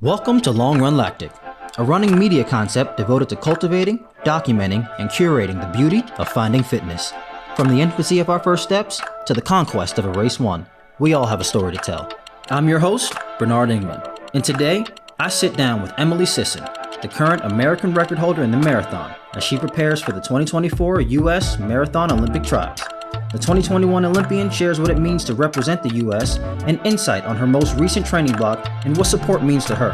Welcome to Long Run Lactic, a running media concept devoted to cultivating, documenting, and curating the beauty of finding fitness. From the infancy of our first steps to the conquest of a race won, we all have a story to tell. I'm your host, Bernard England, and today I sit down with Emily Sisson, the current American record holder in the marathon, as she prepares for the 2024 U.S. Marathon Olympic Trials. The 2021 Olympian shares what it means to represent the U.S. and insight on her most recent training block and what support means to her.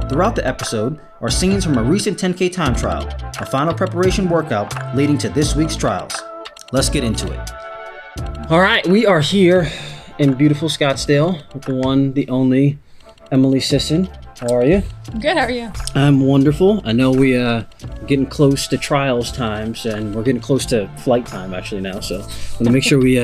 Throughout the episode are scenes from a recent 10K time trial, a final preparation workout leading to this week's trials. Let's get into it. All right, we are here in beautiful Scottsdale with the one, the only Emily Sisson. How are you? Good, how are you? I'm wonderful. I know we getting close to trials times, and we're getting close to flight time actually now, so I'm gonna make sure we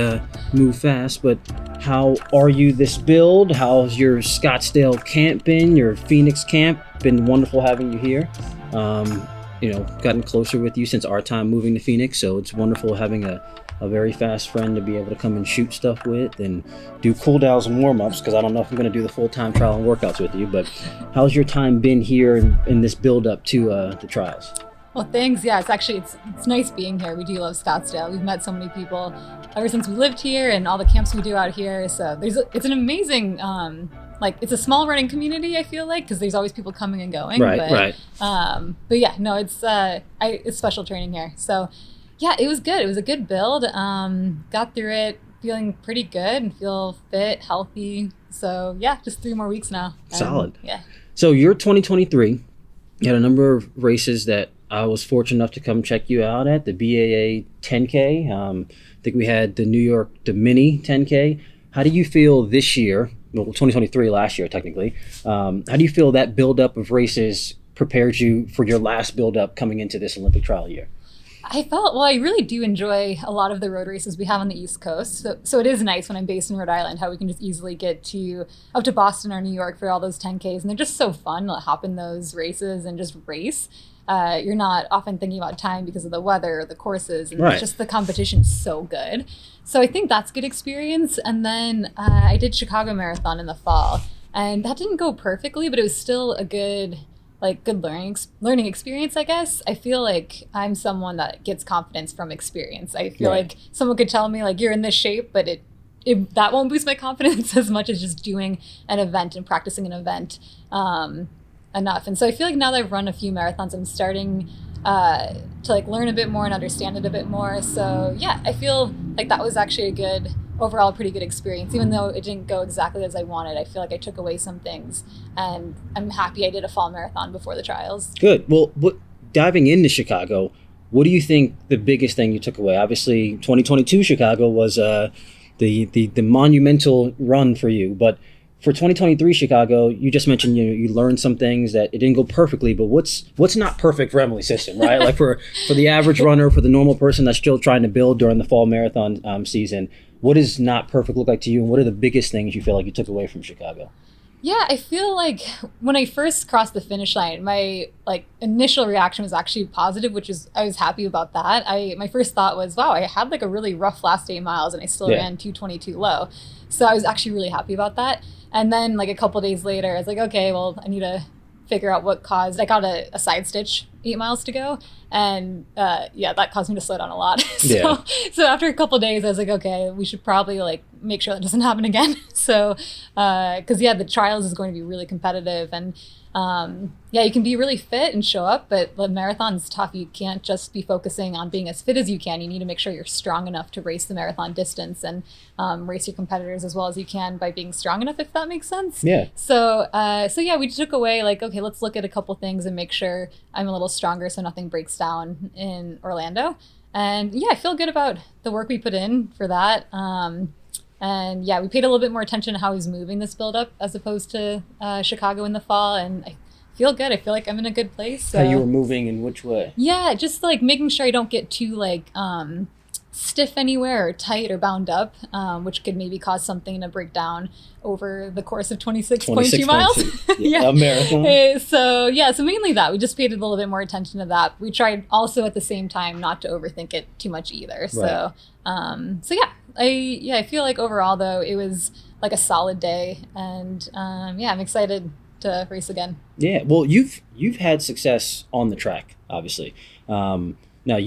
move fast. But how are you this build? How's your Scottsdale camp been? Your Phoenix camp? Been wonderful having you here. Gotten closer with you since our time moving to Phoenix, so it's wonderful having a very fast friend to be able to come and shoot stuff with and do cool downs and warm-ups, because I don't know if I'm going to do the full-time trial and workouts with you. But how's your time been here in this build-up to the trials? Well, thanks. Yeah, it's nice being here. We do love Scottsdale. We've met so many people ever since we lived here and all the camps we do out here. So it's an amazing, it's a small running community, I feel like, because there's always people coming and going. Right. But yeah, no, it's special training here. So yeah, it was good. It was a good build. Got through it feeling pretty good and feel fit, healthy. So yeah, just 3 more weeks now. Solid. Yeah. So you're 2023. You had a number of races that I was fortunate enough to come check you out at, the BAA 10K. I think we had the mini 10K. How do you feel this year, well, 2023 last year technically, how do you feel that buildup of races prepares you for your last buildup coming into this Olympic trial year? I really do enjoy a lot of the road races we have on the East Coast. So it is nice when I'm based in Rhode Island, how we can just easily get up to Boston or New York for all those 10Ks. And they're just so fun to hop in those races and just race. You're not often thinking about time because of the weather or the courses. And Right. It's just the competition's so good. So I think that's good experience. And then I did Chicago Marathon in the fall. And that didn't go perfectly, but it was still a good learning experience, I guess. I feel like I'm someone that gets confidence from experience. I feel Right. like someone could tell me like, you're in this shape, but that won't boost my confidence as much as just doing an event and practicing an event enough. And so I feel like now that I've run a few marathons, I'm starting to learn a bit more and understand it a bit more. So yeah, I feel like that was actually overall pretty good experience. Even though it didn't go exactly as I wanted, I feel like I took away some things, and I'm happy I did a fall marathon before the trials. Good. Well, diving into Chicago, what do you think the biggest thing you took away? Obviously, 2022 Chicago was the monumental run for you, but for 2023 Chicago, you just mentioned you learned some things that it didn't go perfectly, but what's not perfect for Emily Sisson, right? Like for the average runner, for the normal person that's still trying to build during the fall marathon season, what does not perfect look like to you, and what are the biggest things you feel like you took away from Chicago? Yeah, I feel like when I first crossed the finish line, my initial reaction was actually positive, I was happy about that. My first thought was, wow, I had a really rough last 8 miles and I still ran 2:22 low. So I was actually really happy about that. And then a couple days later, I was like, okay, well, I need to figure out what caused. I got a side stitch 8 miles to go, and that caused me to slow down a lot. So after a couple days, I was like, okay, we should probably make sure that doesn't happen again. So because the trials is going to be really competitive, and you can be really fit and show up, but the marathon's tough. You can't just be focusing on being as fit as you can. You need to make sure you're strong enough to race the marathon distance and race your competitors as well as you can by being strong enough, if that makes sense. Yeah. So we took away okay, let's look at a couple things and make sure I'm a little stronger so nothing breaks down in Orlando. And I feel good about the work we put in for that. And we paid a little bit more attention to how he's moving this build-up as opposed to Chicago in the fall. And I feel good. I feel like I'm in a good place. So. How you were moving in which way? Yeah, just making sure I don't get too stiff anywhere or tight or bound up, which could maybe cause something to break down over the course of 26.2 miles. A marathon. So mainly that. We just paid a little bit more attention to that. We tried also at the same time not to overthink it too much either. So, I feel like overall though, it was a solid day, and I'm excited to race again. Yeah, well, you've had success on the track, obviously. Now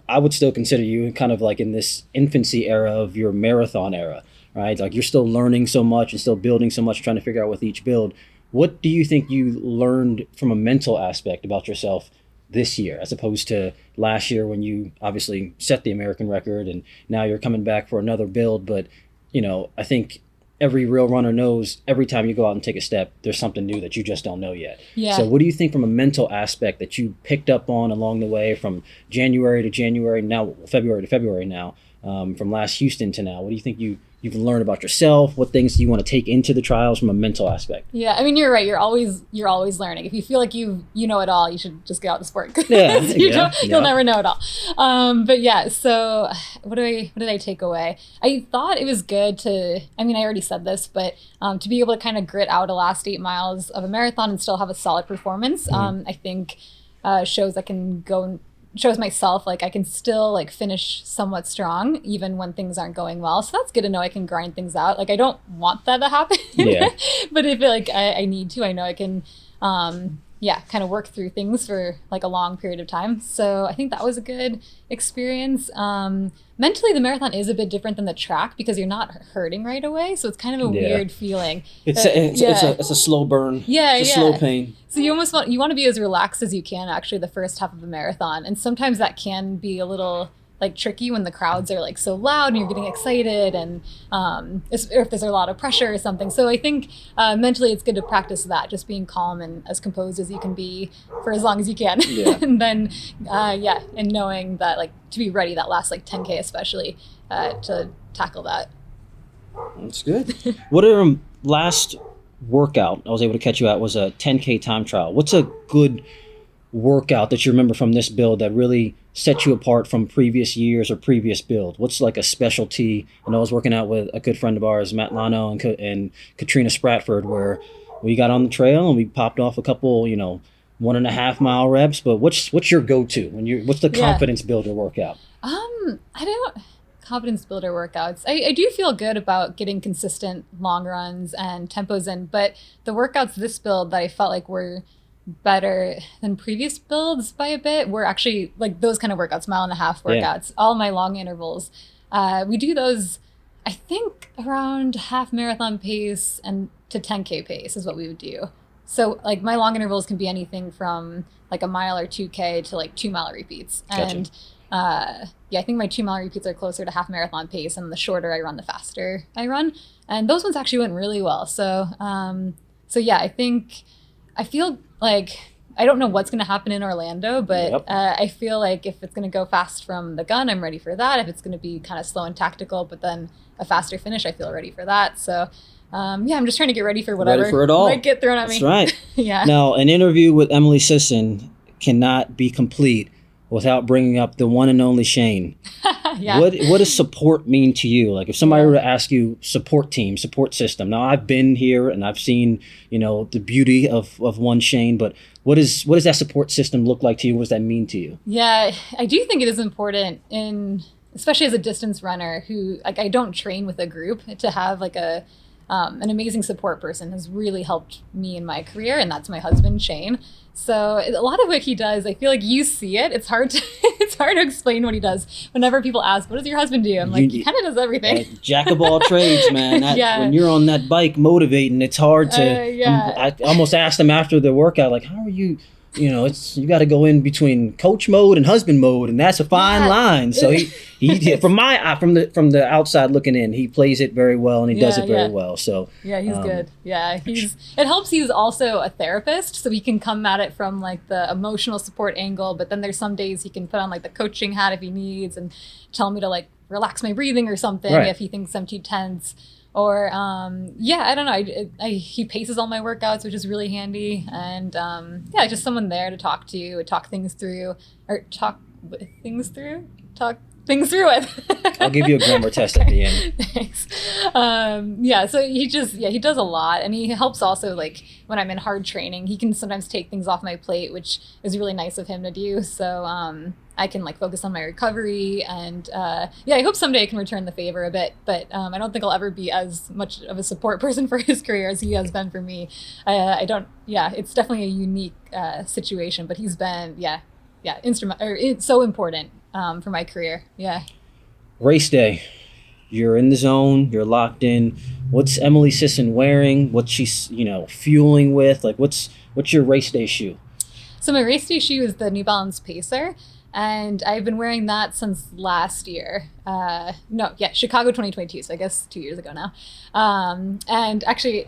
I would still consider you kind of like in this infancy era of your marathon era, right? Like you're still learning so much and still building so much, trying to figure out with each build. What do you think you learned from a mental aspect about yourself this year, as opposed to last year when you obviously set the American record and now you're coming back for another build? But, I think every real runner knows every time you go out and take a step, there's something new that you just don't know yet. Yeah. So what do you think from a mental aspect that you picked up on along the way from January to January, now February to February now, from last Houston to now? What do you think you've learned about yourself? What things do you want to take into the trials from a mental aspect? Yeah, I mean, you're right. You're always learning. If you feel like you know it all, you should just get out the sport. Yeah, You'll never know it all. But yeah, so what did I take away? I thought it was good to, I mean, I already said this, but to be able to kind of grit out a last 8 miles of a marathon and still have a solid performance, I think shows myself like I can still like finish somewhat strong even when things aren't going well. So that's good to know I can grind things out. Like I don't want that to happen, but if I need to, I know I can kind of work through things for like a long period of time. So I think that was a good experience. Mentally, the marathon is a bit different than the track because you're not hurting right away. So it's kind of a weird feeling. It's a slow burn. Yeah, it's a slow pain. So you want to be as relaxed as you can actually the first half of a marathon. And sometimes that can be a little like tricky when the crowds are like so loud and you're getting excited and or if there's a lot of pressure or something. So I think mentally it's good to practice that, just being calm and as composed as you can be for as long as you can. Yeah. And then and knowing that like to be ready that last like 10K especially to tackle that. That's good. What last workout I was able to catch you at was a 10K time trial. What's a good workout that you remember from this build that really set you apart from previous years or previous build? What's like a specialty? I know I was working out with a good friend of ours, Matt Lano and Katrina Spratford, where we got on the trail and we popped off a couple, 1.5 mile reps. But what's your go-to what's the confidence builder workout? Confidence builder workouts. I do feel good about getting consistent long runs and tempos in, but the workouts this build that I felt like were better than previous builds by a bit were actually like those kind of workouts, 1.5 mile workouts, all my long intervals. We do those, I think around half marathon pace and to 10K pace is what we would do. So like my long intervals can be anything from like 1 mile or 2K to like 2 mile repeats. Gotcha. And I think my 2 mile repeats are closer to half marathon pace, and the shorter I run, the faster I run. And those ones actually went really well. So I feel like I don't know what's going to happen in Orlando, but I feel like if it's going to go fast from the gun, I'm ready for that. If it's going to be kind of slow and tactical, but then a faster finish, I feel ready for that. So I'm just trying to get ready for whatever ready for it all. might get thrown at me. That's right. Yeah. Now, an interview with Emily Sisson cannot be complete without bringing up the one and only Shane. Yeah. What does support mean to you? Like if somebody were to ask you support team, support system. Now I've been here and I've seen, the beauty of one Shane, but what does that support system look like to you? What does that mean to you? Yeah, I do think it is important especially as a distance runner who like I don't train with a group, to have like an amazing support person has really helped me in my career, and that's my husband, Shane. So a lot of what he does, I feel like you see it. It's hard to explain what he does. Whenever people ask, what does your husband do? I'm like, he kind of does everything. Jack of all trades, man. When you're on that bike motivating, it's hard to, I almost asked him after the workout, like, how are you, you got to go in between coach mode and husband mode, and that's a fine line. So he from the outside looking in, he plays it very well and he does it very well. So he's good. Yeah, it helps. He's also a therapist, so he can come at it from like the emotional support angle. But then there's some days he can put on like the coaching hat if he needs and tell me to like relax my breathing or something if he thinks I'm too tense. Or I don't know. He paces all my workouts, which is really handy, and just someone there to talk things through with. I'll give you a grammar test at the end. Thanks. So he does a lot, and he helps also like when I'm in hard training. He can sometimes take things off my plate, which is really nice of him to do. So I can like focus on my recovery. And yeah, I hope someday I can return the favor a bit, but I don't think I'll ever be as much of a support person for his career as he has been for me. I don't, yeah, it's definitely a unique situation, but he's been, instrumental, or it's so important for my career. Yeah. Race day. You're in the zone, you're locked in. What's Emily Sisson wearing? What's she, fueling with? Like, what's your race day shoe? So my race day shoe is the New Balance Pacer, and I've been wearing that since last year. Chicago 2022, so I guess 2 years ago now. And actually,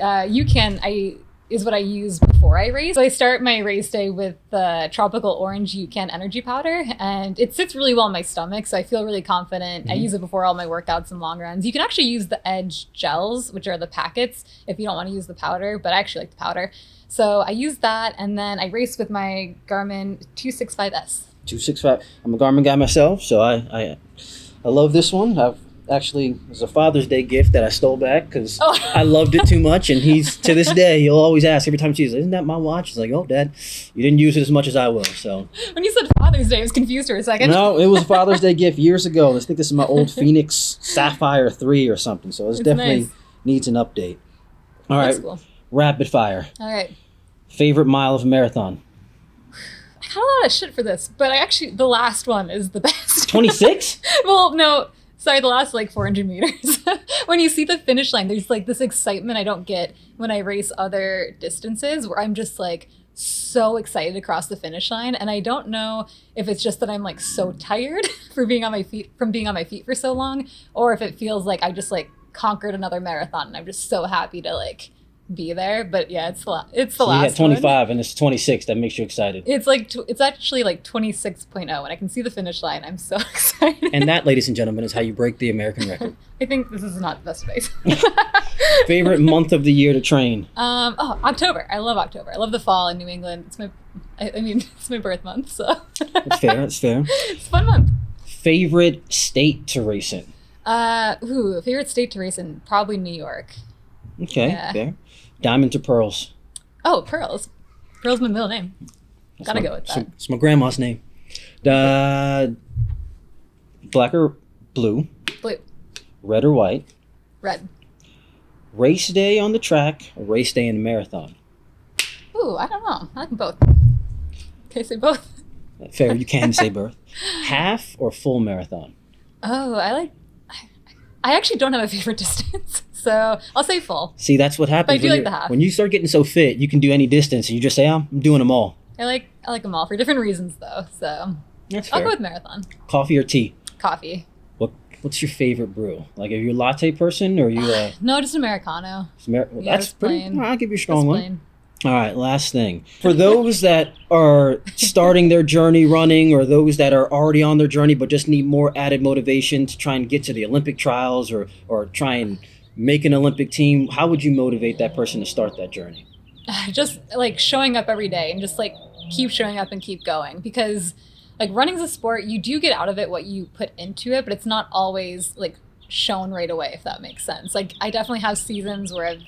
is what I use before I race. So I start my race day with the tropical orange UCAN energy powder, and it sits really well in my stomach, so I feel really confident. I use it before all my workouts and long runs. You can actually use the Edge gels, which are the packets, if you don't want to use the powder, but I actually like the powder. So I use that, and then I race with my Garmin 265S. 265. I'm a Garmin guy myself, so I love this one. It was a Father's Day gift that I stole back because I loved it too much, and he's, to this day, he'll always ask every time she's like, isn't that my watch? He's like, oh, Dad, you didn't use it as much as I will. So when you said Father's Day, I was confused for a second. No, it was a Father's Day gift years ago. I think this is my old Phoenix Sapphire 3 or something, so it's definitely nice. Needs an update. All right, cool. Rapid fire. All right. Favorite mile of a marathon? I got a lot of shit for this, but the last one is the best. 26? Well, no. Sorry, the last 400 meters. When you see the finish line, there's this excitement I don't get when I race other distances, where I'm just so excited to cross the finish line. And I don't know if it's just that I'm so tired from being on my feet for so long, or if it feels like I just conquered another marathon and I'm just so happy to be there. But yeah, it's the last You got 25 one. and it's 26. That makes you excited. It's it's actually 26.0, and I can see the finish line. I'm so excited. And that, ladies and gentlemen, is how you break the American record. I think this is not the best advice. Favorite month of the year to train? October. I love October. I love the fall in New England. It's my birth month, so. That's fair. It's a fun month. Favorite state to race in? Favorite state to race in? Probably New York. Okay, Yeah. fair. Diamonds or pearls? Oh, Pearls. Pearl's my middle name. Gotta go with that. It's my grandma's name. Black or blue? Blue. Red or white? Red. Race day on the track or race day in the marathon? Ooh, I don't know. I like them both. Can I say both? Fair, you can say both. Half or full marathon? Oh, I actually don't have a favorite distance, so I'll say full. See, that's what happens. But I do like the half. When you start getting so fit, you can do any distance, and you just say, I'm doing them all. I like them all for different reasons, though. So That's fair. I'll go with marathon. Coffee or tea? Coffee. What's your favorite brew? Are you a latte person, or are you a... No, just Americano. That's just pretty... plain. I'll give you a strong Just one. plain. All right, last thing. For those that are starting their journey running, or those that are already on their journey but just need more added motivation to try and get to the Olympic trials or try and make an Olympic team, how would you motivate that person to start that journey? Just showing up every day and just keep showing up and keep going, because running's a sport. You do get out of it what you put into it, but it's not always shown right away, if that makes sense. I definitely have seasons where I've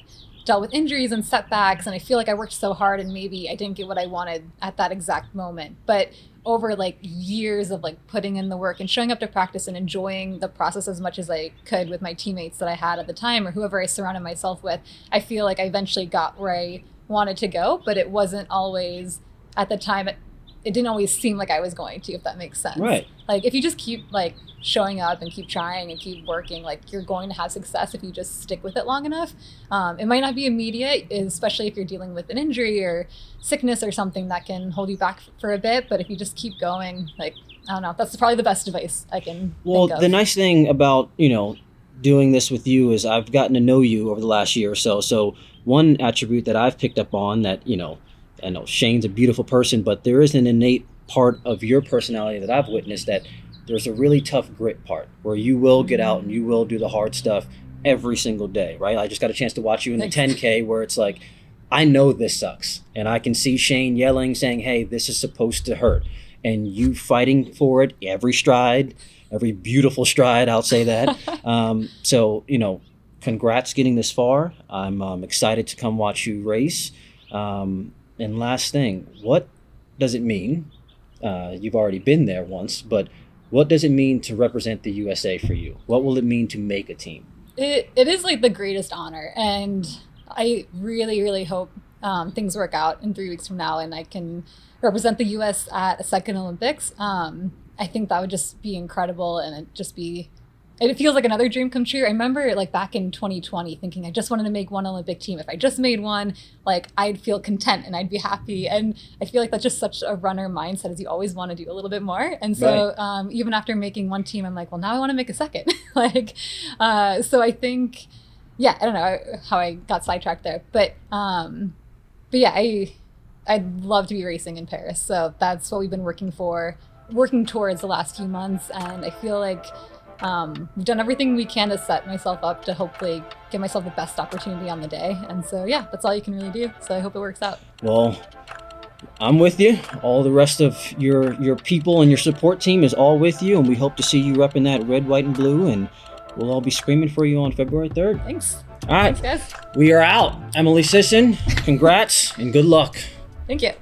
dealt with injuries and setbacks, and I feel like I worked so hard and maybe I didn't get what I wanted at that exact moment. But over years of putting in the work and showing up to practice and enjoying the process as much as I could with my teammates that I had at the time or whoever I surrounded myself with, I feel like I eventually got where I wanted to go, but it wasn't always at the time. It didn't always seem like I was going to, if that makes sense. Right. If you just keep showing up and keep trying and keep working, you're going to have success if you just stick with it long enough. It might not be immediate, especially if you're dealing with an injury or sickness or something that can hold you back for a bit. But if you just keep going, I don't know, that's probably the best advice I can think of. The nice thing about, doing this with you is I've gotten to know you over the last year or so. So one attribute that I've picked up on that, I know Shane's a beautiful person, but there is an innate part of your personality that I've witnessed, that there's a really tough grit part where you will get out and you will do the hard stuff every single day, right? I just got a chance to watch you in the 10K where it's I know this sucks. And I can see Shane yelling, saying, hey, this is supposed to hurt. And you fighting for it every stride, every beautiful stride, I'll say that. So, congrats getting this far. I'm excited to come watch you race. And last thing, what does it mean You've already been there once, but what does it mean to represent the USA for you? What will it mean to make a team? It is like the greatest honor, and I really, really hope things work out in 3 weeks from now and I can represent the US at a second Olympics. I think that would just be incredible, and it feels like another dream come true. I remember like back in 2020 thinking I just wanted to make one Olympic team. If I just made one, like I'd feel content and I'd be happy. And I feel like that's just such a runner mindset, is you always want to do a little bit more. And so even after making one team, I'm like, well, now I want to make a second. So I think, I don't know how I got sidetracked there, but yeah, I'd love to be racing in Paris. So that's what we've been working towards the last few months. And I feel like we've done everything we can to set myself up to hopefully give myself the best opportunity on the day. And so, that's all you can really do. So I hope it works out. Well, I'm with you. All the rest of your people and your support team is all with you. And we hope to see you repping that red, white, and blue. And we'll all be screaming for you on February 3rd. Thanks. All right. Thanks, guys. We are out. Emily Sisson, congrats and good luck. Thank you.